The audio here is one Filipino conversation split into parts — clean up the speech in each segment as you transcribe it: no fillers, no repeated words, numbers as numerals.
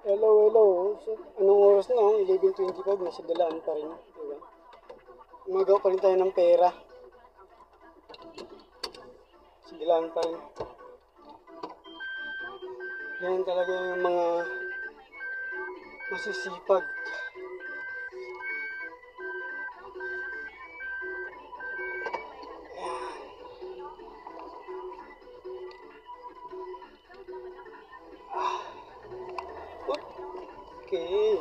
Hello, hello. So, anong oras na? 11:25, nasa dalaan pa rin. Diba? Umagaw pa rin tayo ng pera. Nasa dalaan pa rin. Yan talaga yung mga masisipag. Okay.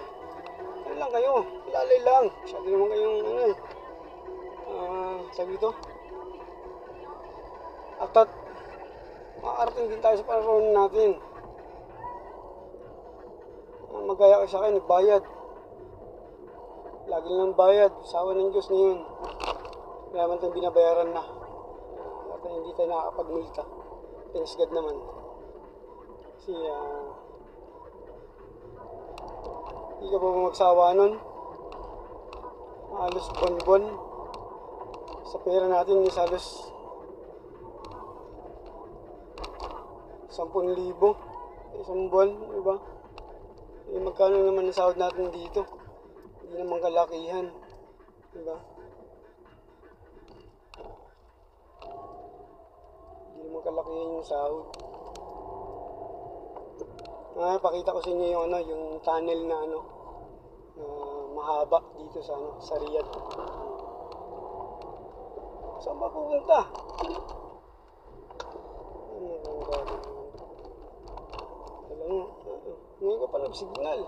Ano lang kayo? Lalay lang. Masyado naman kayong sabi ito. At makakarating din tayo sa panahon natin. Magaya kayo sa akin, nagbayad. Lagi lang bayad. Sawa ng Diyos ngayon. Kaya man itong binabayaran na. At hindi tayo nakakapagmulta. Pinisgad naman. Kasi hindi ka pa magsawa nun. Halos buwan-buwan. Sa pera natin is halos 10,000 isang buwan, diba? Eh, magkano naman ang sahod natin dito? Hindi naman kalakihan, diba? Hindi naman kalakihan yung sahod. Pakita ko sa inyo yung yung tunnel na mahaba dito sa Riyadh. Saan ba pupunta? Ngayon ka pa nag-signal.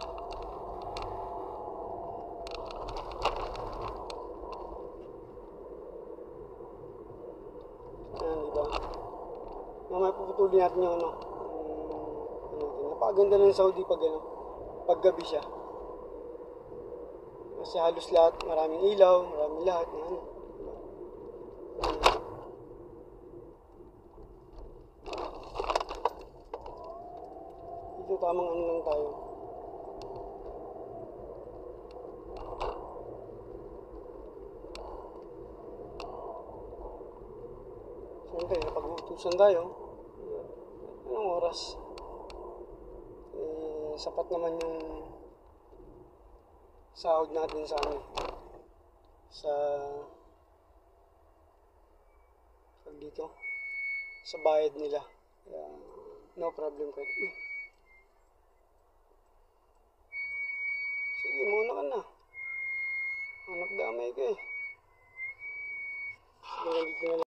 Diba? Mamaya puputulin natin yung napakaganda ng Saudi pag gabi siya. Kasi halos lahat, maraming ilaw, maraming lahat. Dito tamang lang tayo. Siyempre, napag-uutusan tayo. Anong oras? Sapat naman yung sahod natin sa dito sa bayad nila. No problem kahit. Sige, muna ka na. Hanap damay ka eh. Sige, dito na lang.